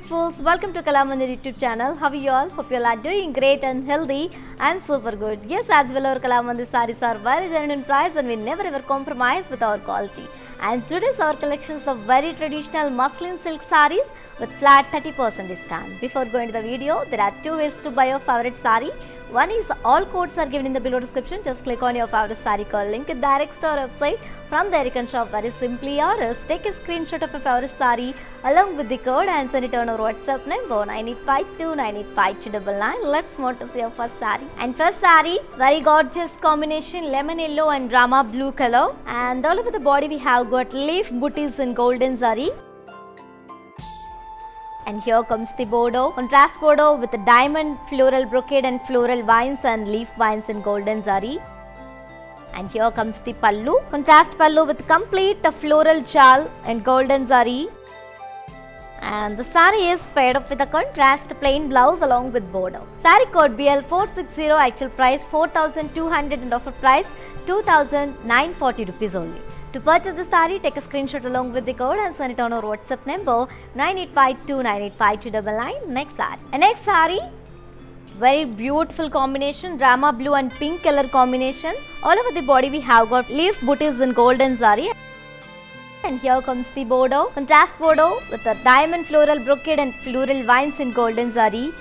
beautifuls, welcome to Kalamandir YouTube channel. How are you all? Hope you all are doing great and healthy and super good. Yes, as well our Kalamandir sarees are very genuine in price and we never ever compromise with our quality. And today's our collections of very traditional muslin silk sarees with flat 30% discount. Before going to the video, there are two ways to buy your favorite saree. One is all codes are given in the below description. Just click on your favorite saree code link. It directs to our website. From there you can shop very simply, or else take a screenshot of your favorite saree along with the code and send it on our WhatsApp number 9852985299. Let's move to see your first saree. And first saree, very gorgeous combination, lemon yellow and drama blue color. And all over the body we have got leaf booties in golden zari. And here comes the bordeaux, contrast bordeaux with a diamond floral brocade and floral vines and leaf vines in golden zari. And here comes the pallu, contrast pallu with complete floral shawl and golden zari. And the saree is paired up with a contrast plain blouse along with bordeaux. Saree code BL460, actual price 4,200 and offer price 2,940 rupees only. To purchase the saree, take a screenshot along with the code and send it on our WhatsApp number 9852985299. Next saree. And next saree, very beautiful combination, drama blue and pink color combination. All over the body we have got leaf booties in golden zari. And here comes the bordeaux, contrast bordeaux with a diamond floral brocade and floral vines in golden zari.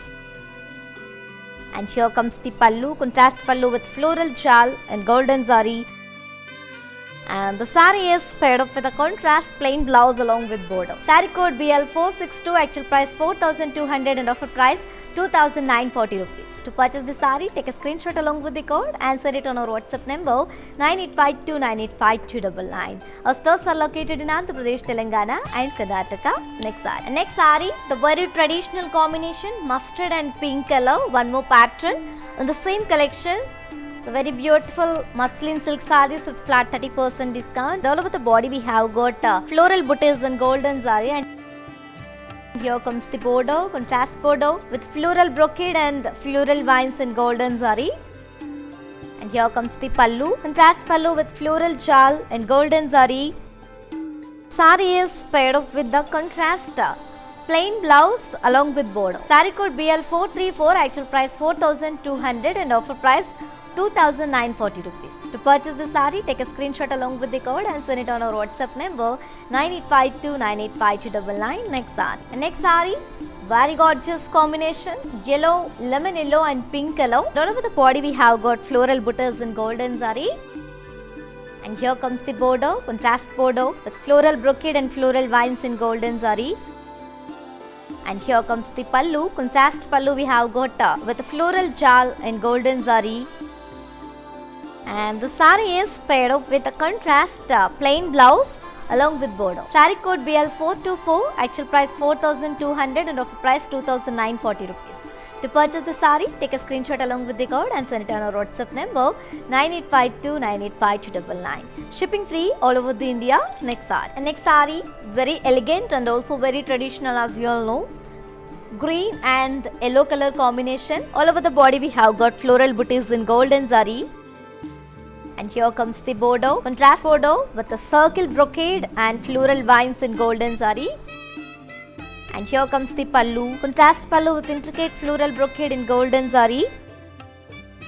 And here comes the pallu, contrast pallu with floral shawl and golden zari. And the saree is paired up with a contrast plain blouse along with bordeaux. Saree code BL462, actual price 4,200 and offer price 2,940 rupees. To purchase the saree, take a screenshot along with the code and send it on our WhatsApp number 9852985299. Our stores are located in Andhra Pradesh, Telangana and Karnataka. Next saree. And next saree, the very traditional combination, mustard and pink color, one more pattern on the same collection. The very beautiful muslin silk sarees with flat 30% discount. All over the body we have got floral booties and golden zari. And here comes the bordeaux, contrast bordeaux with floral brocade and floral vines in golden zari. And here comes the pallu, contrast pallu with floral shawl and golden zari. Saree is paired up with the contrast plain blouse along with bordeaux. Saree code BL434, actual price 4,200 and offer price 2,940 rupees. To purchase the saree, take a screenshot along with the code and send it on our WhatsApp number 9852985299. Next saree. And next saree, very gorgeous combination, yellow, lemon yellow and pink color. All over the body we have got floral booties in golden zari. And here comes the bordeaux, contrast bordeaux with floral brocade and floral vines in golden zari. And here comes the pallu, contrast pallu we have got with a floral shawl and golden zari. And the saree is paired up with a contrast plain blouse along with bordeaux. Saree code BL424, actual price 4,200 and offer price 2,940 rupees. To purchase the saree, take a screenshot along with the code and send it on our WhatsApp number 9852985299. Shipping free all over the India. Next saree. And next saree, very elegant and also very traditional, as you all know. Green and yellow color combination. All over the body we have got floral booties in golden zari. And here comes the bordeaux, contrast bordeaux with a circle brocade and floral vines in golden zari. And here comes the pallu, contrast pallu with intricate floral brocade in golden zari.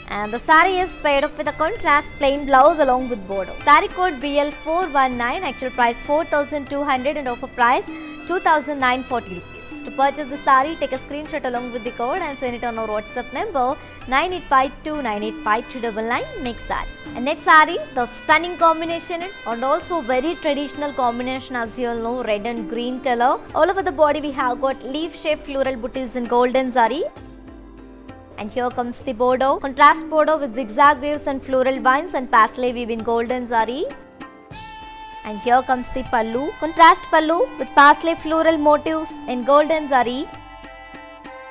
And the saree is paired up with a contrast plain blouse along with bordeaux. Saree code BL419, actual price 4,200 and offer price 2,940 rupees. To purchase the saree, take a screenshot along with the code and send it on our WhatsApp number 9852985299. Next saree. And next saree, the stunning combination and also very traditional combination, as you all know, red and green color. All over the body we have got leaf shaped floral booties in golden zari. And here comes the bordeaux, contrast bordeaux with zigzag waves and floral vines and paisley weave in golden zari. And here comes the pallu, contrast pallu with paisley floral motifs in golden zari.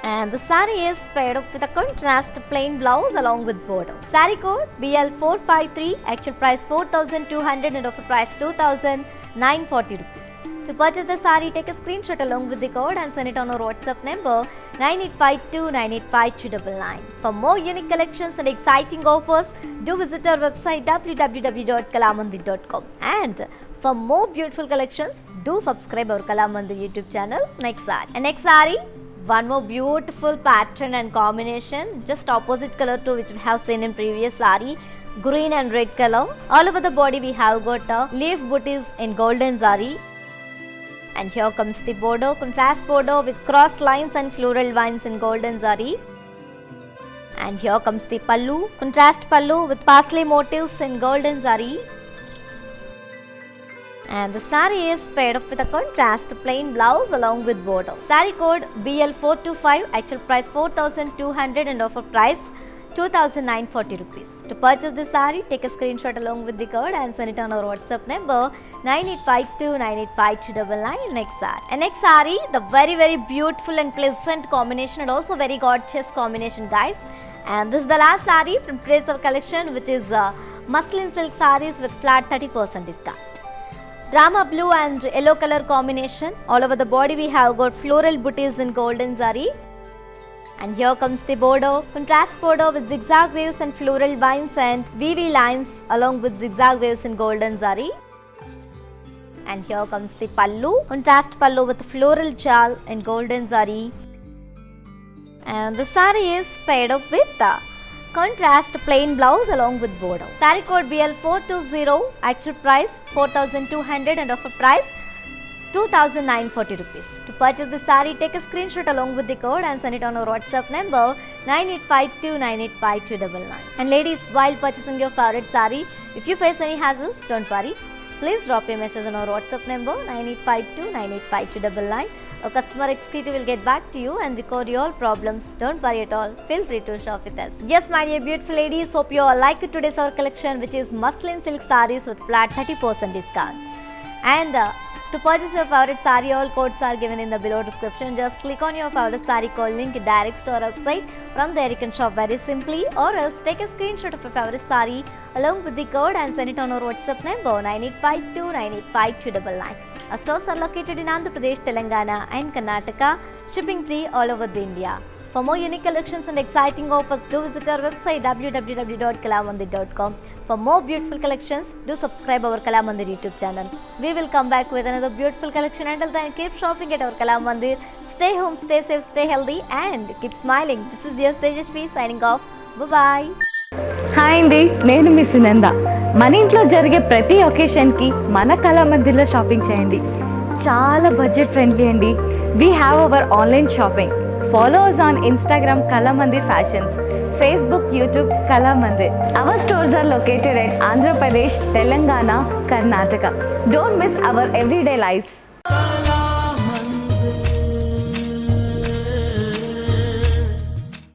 And the saree is paired up with a contrast plain blouse along with bordeaux. Saree code BL453, actual price 4,200 and offer price 2,940 rupees. To purchase the saree, take a screenshot along with the code and send it on our WhatsApp number 9852985299. For more unique collections and exciting offers, do visit our website www.kalamandir.com. And for more beautiful collections, do subscribe our Kalamandir YouTube channel. Next saree. And next saree, one more beautiful pattern and combination, just opposite color to which we have seen in previous saree. Green and red color. All over the body we have got leaf booties in golden zari. And here comes the border, contrast border with cross lines and floral vines in golden zari. And here comes the pallu, contrast pallu with parsley motifs in golden zari. And the saree is paired up with a contrast plain blouse along with border. Saree code BL425, actual price 4,200 and offer price 2,940 rupees. To purchase this saree, take a screenshot along with the code and send it on our WhatsApp number 9852985299. Next saree. And next saree, the very beautiful and pleasant combination and also very gorgeous combination, guys. And this is the last saree from Tracer collection, which is muslin silk sarees with flat 30% discount. Drama blue and yellow color combination. All over the body we have got floral booties in golden zari. And here comes the border, contrast border with zigzag waves and floral vines and VV lines along with zigzag waves in golden zari. And here comes the pallu, contrast pallu with floral jal in golden zari. And the saree is paired up with the contrast plain blouse along with border. Saree code BL420, actual price 4,200 and offer price 2,940 rupees. To purchase the saree, take a screenshot along with the code and send it on our WhatsApp number 9852985299. And ladies, while purchasing your favorite saree, if you face any hassles, don't worry. Please drop a message on our WhatsApp number 9852985299. A customer executive will get back to you and record your problems. Don't worry at all. Feel free to shop with us. Yes, my dear beautiful ladies, hope you all like today's our collection, which is muslin silk sarees with flat 30% discount. And to purchase your favorite saree, all codes are given in the below description. Just click on your favorite saree code link, it directs to our website. From there you can shop very simply, or else take a screenshot of your favorite saree along with the code and send it on our WhatsApp number 9852985299. Our stores are located in Andhra Pradesh, Telangana and Karnataka, shipping free all over the India. For more unique collections and exciting offers, do visit our website www.kalamandir.com. For more beautiful collections, do subscribe our Kalamandir YouTube channel. We will come back with another beautiful collection. Until then, keep shopping at our Kalamandir. Stay home, stay safe, stay healthy and keep smiling. This is your Tejasvi signing off. Bye-bye. Hi అండి, నేను మీ సునంద. మన ఇంట్లో జరిగే ప్రతి ఒకేషన్కి మన కళామందిర్లో shopping చేయండి. చాలా budget friendly అండి. We have our online shopping. Follow us on Instagram Kalamandir Fashions, Facebook, YouTube Kalamandir. Our stores are located at Andhra Pradesh, Telangana, Karnataka. Don't miss our everyday lives.